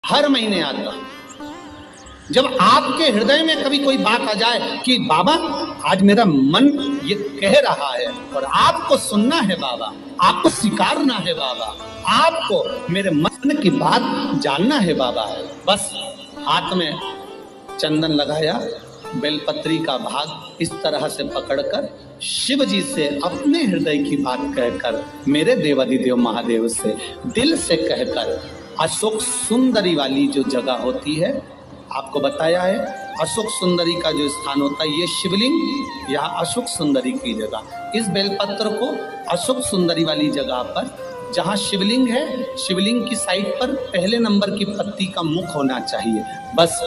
हर महीने आता हूं। जब आपके हृदय में कभी कोई बात आ जाए कि बाबा आज मेरा मन ये कह रहा है और आपको सुनना है बाबा, आपको स्वीकारना है बाबा, आपको मेरे मन की बात जानना है बाबा, बस हाथ में चंदन लगाया, बेलपत्री का भाग इस तरह से पकड़कर शिव जी से अपने हृदय की बात कहकर, मेरे देवाधिदेव महादेव से दिल से कहकर, अशोक सुंदरी वाली जो जगह होती है, आपको बताया है अशोक सुंदरी का जो स्थान होता है, ये शिवलिंग या अशोक सुंदरी की जगह, इस बेलपत्र को अशोक सुंदरी वाली जगह पर जहाँ शिवलिंग है, शिवलिंग की साइड पर पहले नंबर की पत्ती का मुख होना चाहिए, बस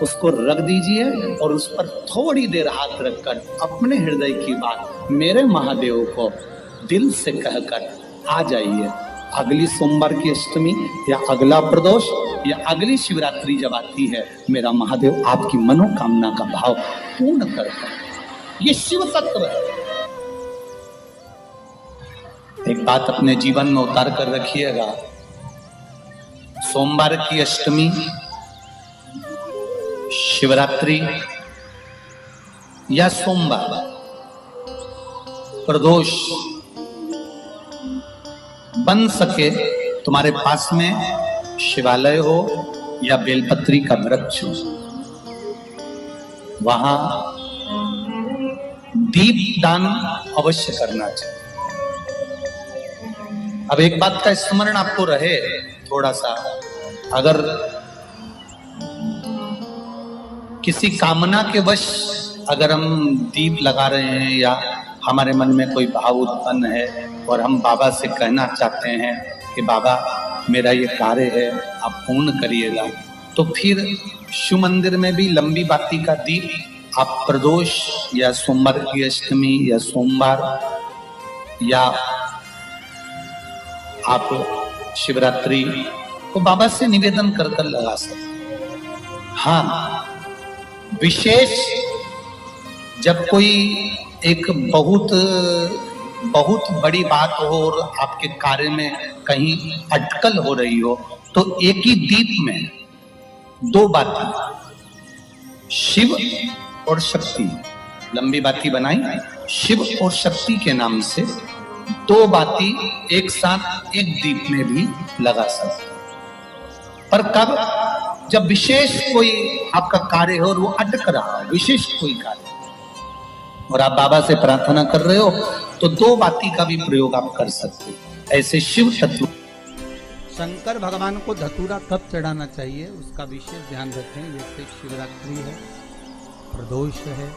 उसको रख दीजिए और उस पर थोड़ी देर हाथ रखकर अपने हृदय की बात मेरे महादेव को दिल से कहकर आ जाइए। अगली सोमवार की अष्टमी या अगला प्रदोष या अगली शिवरात्रि जब आती है, मेरा महादेव आपकी मनोकामना का भाव पूर्ण करता है। ये शिव तत्व है। एक बात अपने जीवन में उतार कर रखिएगा, सोमवार की अष्टमी, शिवरात्रि या सोमवार, प्रदोष, बन सके तुम्हारे पास में शिवालय हो या बेलपत्री का वृक्ष हो, वहां दीप दान अवश्य करना चाहिए। अब एक बात का स्मरण आपको रहे थोड़ा सा, अगर किसी कामना के वश अगर हम दीप लगा रहे हैं या हमारे मन में कोई भाव उत्पन्न है और हम बाबा से कहना चाहते हैं कि बाबा मेरा ये कार्य है आप पूर्ण करिएगा, तो फिर शिव मंदिर में भी लंबी बाती का दीप आप प्रदोष या सोमवार की अष्टमी या सोमवार या आप शिवरात्रि को बाबा से निवेदन कर कर लगा सकते। हाँ, विशेष जब कोई एक बहुत बड़ी बात हो और आपके कार्य में कहीं अटकल हो रही हो, तो एक ही दीप में दो बाती, शिव और शक्ति, लंबी बाती बनाई, शिव और शक्ति के नाम से दो बाती एक साथ एक दीप में भी लगा सकते। पर कब? जब विशेष कोई आपका कार्य हो और वो अटक रहा हो, विशेष कोई कार्य, और आप बाबा से प्रार्थना कर रहे हो, तो दो बाती का भी प्रयोग आप कर सकते हो। ऐसे शिव तत्व। शंकर भगवान को धतूरा कब चढ़ाना चाहिए उसका विशेष ध्यान रखें। जैसे शिवरात्रि है, प्रदोष है,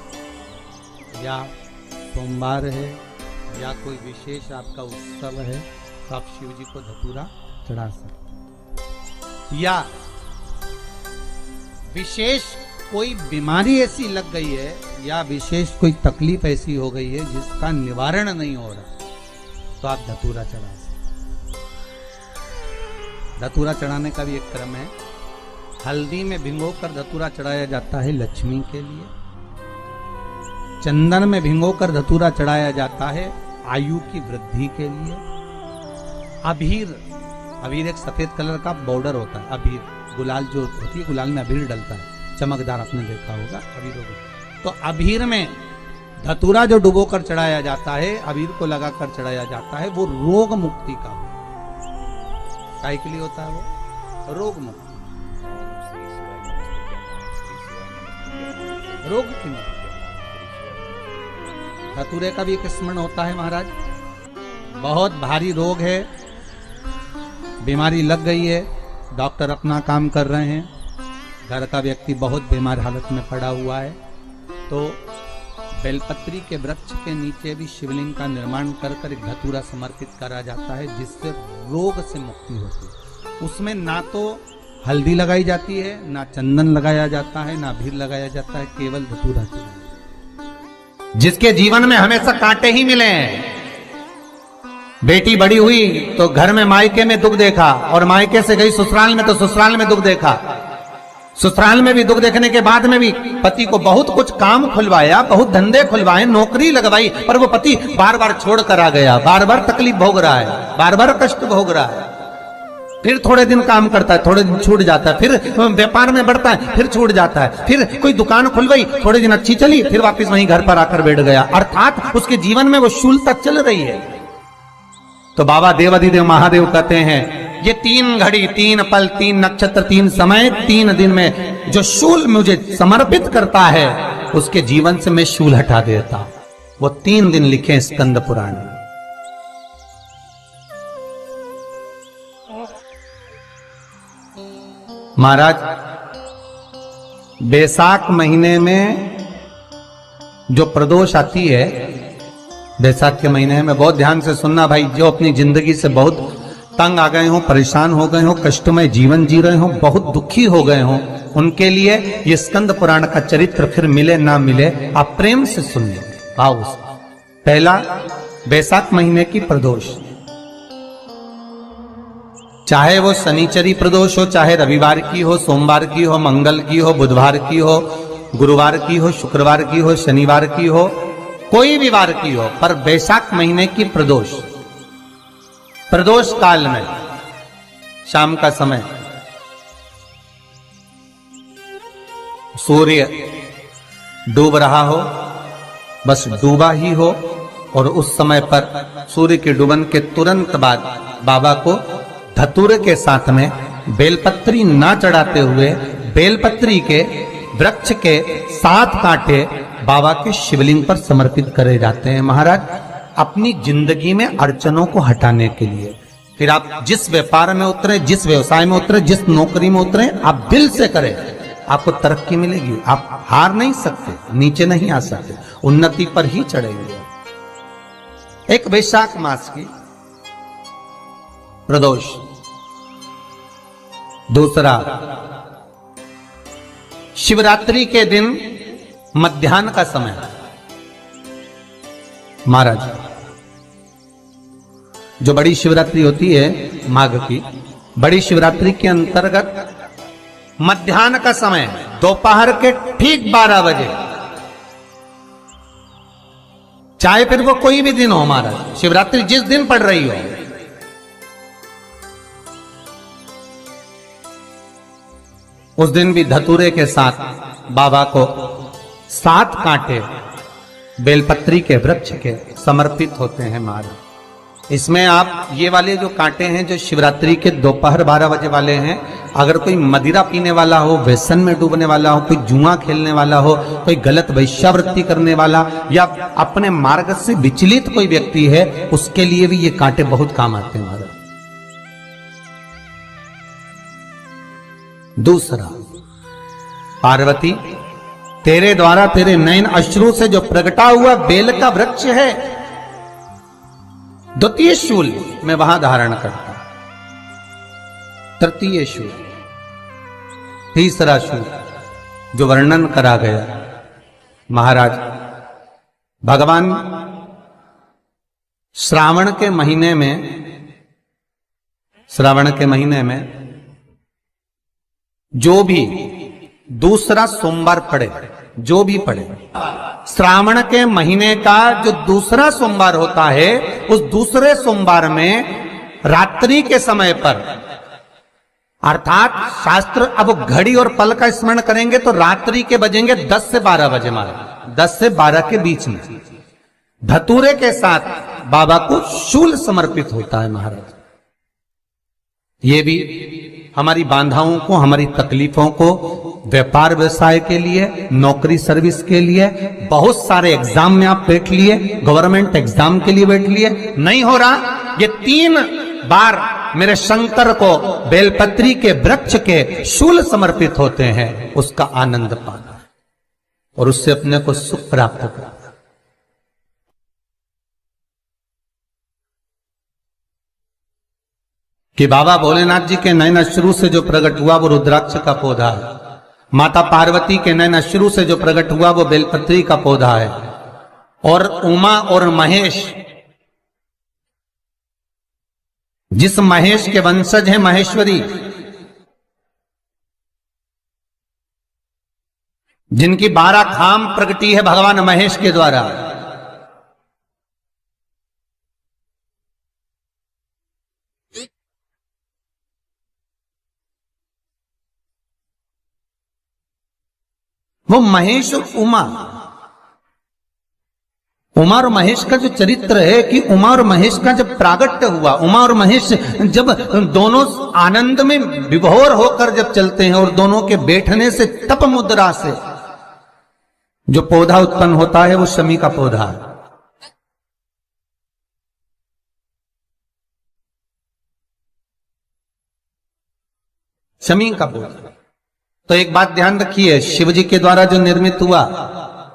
या सोमवार है, या कोई विशेष आपका उत्सव है, तो आप शिव जी को धतूरा चढ़ा सकते। या विशेष कोई बीमारी ऐसी लग गई है या विशेष कोई तकलीफ ऐसी हो गई है जिसका निवारण नहीं हो रहा, तो आप धतूरा चढ़ा सकते। धतूरा चढ़ाने का भी एक क्रम है। हल्दी में भिगोकर धतूरा चढ़ाया जाता है लक्ष्मी के लिए। चंदन में भिगोकर धतूरा चढ़ाया जाता है आयु की वृद्धि के लिए। अबीर एक सफेद कलर का बॉर्डर होता है, अबीर गुलाल जो होती है, गुलाल में अबीर डलता है, चमकदार, आपने देखा होगा अबीर। तो अबीर में धतूरा जो डुबो कर चढ़ाया जाता है, अबीर को लगाकर चढ़ाया जाता है, वो रोग मुक्ति का काय के लिए होता है, वो रोग मुक्ति, रोग की मुक्ति। धतूरे का भी एक स्मरण होता है महाराज, बहुत भारी रोग है, बीमारी लग गई है, डॉक्टर अपना काम कर रहे हैं, घर का व्यक्ति बहुत बीमार हालत में पड़ा हुआ है, तो बेलपत्री के वृक्ष के नीचे भी शिवलिंग का निर्माण कर एक धतूरा समर्पित करा जाता है, जिससे रोग से मुक्ति होती है। उसमें ना तो हल्दी लगाई जाती है, ना चंदन लगाया जाता है, ना अबीर लगाया जाता है, केवल धतूरा चढ़ाया। जिसके जीवन में हमेशा कांटे ही मिले हैं, बेटी बड़ी हुई तो घर में मायके में दुख देखा, और मायके से गई ससुराल में तो ससुराल में दुख देखा, ससुराल में भी दुख देखने के बाद में भी पति को बहुत कुछ काम खुलवाया, बहुत धंधे खुलवाए, नौकरी लगवाई, पर वो पति बार बार छोड़ कर आ गया, बार बार तकलीफ भोग रहा है, बार बार कष्ट भोग रहा है। फिर थोड़े दिन काम करता है, थोड़े दिन छूट जाता है, फिर व्यापार में बढ़ता है, फिर छूट जाता है, फिर कोई दुकान खुल गई, थोड़े दिन अच्छी चली, फिर वापस वहीं घर पर आकर बैठ गया। अर्थात उसके जीवन में वो शूलता चल रही है। तो बाबा देवाधिदेव महादेव कहते हैं ये 3 घड़ी 3 पल 3 नक्षत्र 3 समय 3 दिन में जो शूल मुझे समर्पित करता है उसके जीवन से मैं शूल हटा देता हूं। वो 3 दिन लिखे स्कंद पुराण में। महाराज बैसाख महीने में जो प्रदोष आती है, बैसाख के महीने में बहुत ध्यान से सुनना भाई, जो अपनी जिंदगी से बहुत तंग आ गए हो, परेशान हो गए हो, कष्टमय जीवन जी रहे हो, बहुत दुखी हो गए हो, उनके लिए ये स्कंद पुराण का चरित्र फिर मिले ना मिले आप प्रेम से सुनिए भाव से। पहला, बैसाख महीने की प्रदोष, चाहे वो शनिचरी प्रदोष हो, चाहे रविवार की हो, सोमवार की हो, मंगल की हो, बुधवार की हो, गुरुवार की हो, शुक्रवार की हो, शनिवार की हो, कोई भी वार की हो, पर बैसाख महीने की प्रदोष, प्रदोष काल में शाम का समय सूर्य डूब रहा हो, बस डूबा ही हो, और उस समय पर सूर्य के डूबन के तुरंत बाद बाबा को धतूरे के साथ में बेलपत्री ना चढ़ाते हुए बेलपत्री के वृक्ष के 7 कांटे बाबा के शिवलिंग पर समर्पित करे जाते हैं महाराज, अपनी जिंदगी में अड़चनों को हटाने के लिए। फिर आप जिस व्यापार में उतरे, जिस व्यवसाय में उतरे, जिस नौकरी में उतरे, आप दिल से करें, आपको तरक्की मिलेगी। आप हार नहीं सकते, नीचे नहीं आ सकते, उन्नति पर ही चढ़ेंगे। एक वैशाख मास की प्रदोष, दूसरा शिवरात्रि के दिन मध्याह्न का समय। महाराज जो बड़ी शिवरात्रि होती है माघ की, बड़ी शिवरात्रि के अंतर्गत मध्याह्न का समय, दोपहर के ठीक 12 बजे, चाहे फिर वो कोई भी दिन हो महाराज, शिवरात्रि जिस दिन पड़ रही हो, उस दिन भी धतूरे के साथ बाबा को 7 कांटे बेलपत्री के वृक्ष के समर्पित होते हैं महाराज। इसमें आप ये वाले जो कांटे हैं जो शिवरात्रि के दोपहर 12 बजे वाले हैं, अगर कोई मदिरा पीने वाला हो, व्यसन में डूबने वाला हो, कोई जुआ खेलने वाला हो, कोई गलत वैश्यावृत्ति करने वाला या अपने मार्ग से विचलित कोई व्यक्ति है, उसके लिए भी ये कांटे बहुत काम आते हैं महाराज। दूसरा, पार्वती तेरे द्वारा तेरे नयन अश्रु से जो प्रगटा हुआ बेल का वृक्ष है, द्वितीय शूल मैं वहां धारण करता, तृतीय शूल, तीसरा शूल जो वर्णन करा गया महाराज, भगवान श्रावण के महीने में जो भी दूसरा सोमवार पड़े, जो भी पड़े, श्रावण के महीने का जो दूसरा सोमवार होता है, उस दूसरे सोमवार में रात्रि के समय पर, अर्थात शास्त्र अब घड़ी और पल का स्मरण करेंगे तो रात्रि के बजेंगे 10 से 12 बजे महाराज, 10 से 12 के बीच में धतूरे के साथ बाबा को शूल समर्पित होता है महाराज। ये भी हमारी बाधाओं को, हमारी तकलीफों को, व्यापार व्यवसाय के लिए, नौकरी सर्विस के लिए, बहुत सारे एग्जाम में आप बैठ लिए, गवर्नमेंट एग्जाम के लिए बैठ लिए, नहीं हो रहा, ये 3 बार मेरे शंकर को बेलपत्री के वृक्ष के शूल समर्पित होते हैं, उसका आनंद पाना और उससे अपने को सुख प्राप्त करना। कि बाबा भोलेनाथ जी के नयन अश्रु से जो प्रकट हुआ वो रुद्राक्ष का पौधा है, माता पार्वती के नयन अश्रु से जो प्रकट हुआ वो बेलपत्री का पौधा है, और उमा और महेश, जिस महेश के वंशज है महेश्वरी, जिनकी 12 खाम प्रगटी है भगवान महेश के द्वारा, वो महेश और उमा, उमा और महेश का जो चरित्र है कि उमा और महेश का जब प्रागट्य हुआ, उमा और महेश जब दोनों आनंद में विभोर होकर जब चलते हैं और दोनों के बैठने से तप मुद्रा से जो पौधा उत्पन्न होता है वो शमी का पौधा है। शमी का पौधा। तो एक बात ध्यान रखिए, शिव जी के द्वारा जो निर्मित हुआ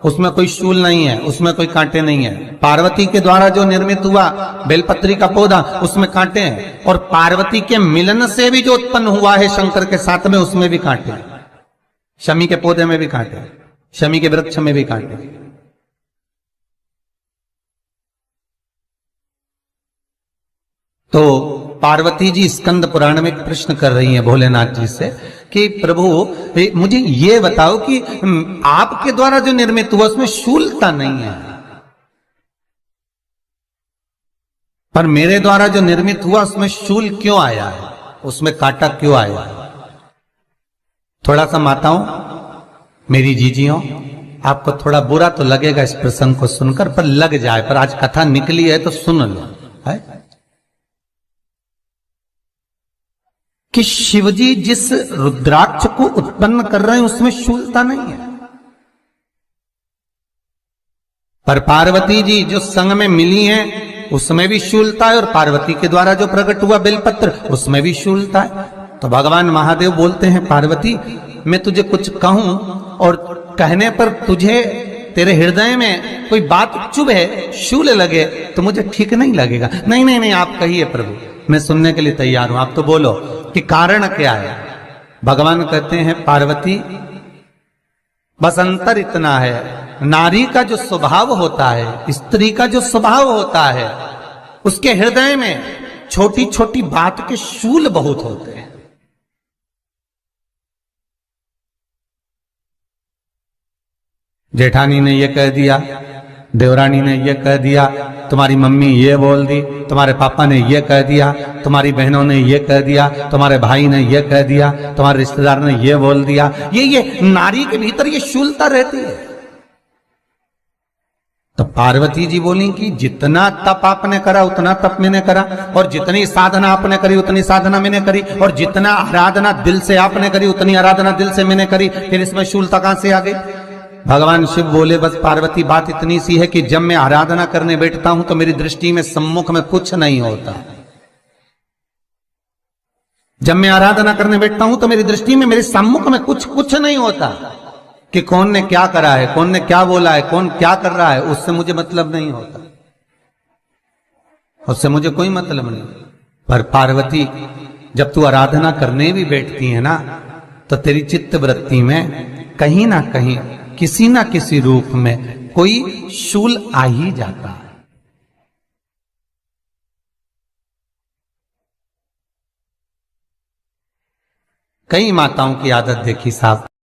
उसमें कोई शूल नहीं है, उसमें कोई कांटे नहीं है। पार्वती के द्वारा जो निर्मित हुआ बेलपत्री का पौधा, उसमें कांटे हैं। और पार्वती के मिलन से भी जो उत्पन्न हुआ है शंकर के साथ में, उसमें भी कांटे हैं। शमी के पौधे में भी कांटे हैं, शमी के वृक्ष में भी कांटे हैं। तो पार्वती जी स्कंद पुराण में प्रश्न कर रही हैं भोलेनाथ जी से कि प्रभु मुझे ये बताओ कि आपके द्वारा जो निर्मित हुआ उसमें शूलता नहीं है, पर मेरे द्वारा जो निर्मित हुआ उसमें शूल क्यों आया है, उसमें कांटा क्यों आया है? थोड़ा सा माताओं, मेरी जीजियों, आपको थोड़ा बुरा तो लगेगा इस प्रसंग को सुनकर, पर लग जाए, पर आज कथा निकली है तो सुन लो है कि शिवजी जिस रुद्राक्ष को उत्पन्न कर रहे हैं उसमें शूलता नहीं है, पर पार्वती जी जो संग में मिली हैं उसमें भी शूलता है, और पार्वती के द्वारा जो प्रकट हुआ बेलपत्र उसमें भी शूलता है। तो भगवान महादेव बोलते हैं पार्वती, मैं तुझे कुछ कहूं और कहने पर तुझे तेरे हृदय में कोई बात चुभे, शूल लगे तो मुझे ठीक नहीं लगेगा। नहीं नहीं नहीं, आप कहिए प्रभु, मैं सुनने के लिए तैयार हूं, आप तो बोलो कि कारण क्या है। भगवान कहते हैं पार्वती, बस अंतर इतना है, नारी का जो स्वभाव होता है, स्त्री का जो स्वभाव होता है, उसके हृदय में छोटी छोटी बात के शूल बहुत होते हैं। जेठानी ने ये कह दिया, देवरानी ने ये कह दिया, तुम्हारी मम्मी ये बोल दी, तुम्हारे पापा ने ये कह दिया, तुम्हारी बहनों ने ये कह दिया, तुम्हारे भाई ने ये कह दिया, तुम्हारे रिश्तेदार ने ये बोल दिया। ये नारी के भीतर ये शूलता रहती है। तो पार्वती जी बोली कि जितना तप आपने करा उतना तप मैंने करा, और जितनी साधना आपने करी उतनी साधना मैंने करी, और जितना आराधना दिल से आपने करी उतनी आराधना दिल से मैंने करी, फिर इसमें शूलता कहां से आ गई? भगवान शिव बोले, बस पार्वती बात इतनी सी है कि जब मैं आराधना करने बैठता हूं तो मेरी दृष्टि में सम्मुख में कुछ नहीं होता। जब मैं आराधना करने बैठता हूं तो मेरी दृष्टि में, मेरे सम्मुख में कुछ नहीं होता कि कौन ने क्या करा है, कौन ने क्या बोला है, कौन क्या कर रहा है, उससे मुझे मतलब नहीं होता, उससे मुझे कोई मतलब नहीं। पर पार्वती, जब तू आराधना करने भी बैठती है ना, तो तेरी चित्त वृत्ति में कहीं ना कहीं किसी ना किसी रूप में कोई शूल आ ही जाता है। कई माताओं की आदत देखी साहब,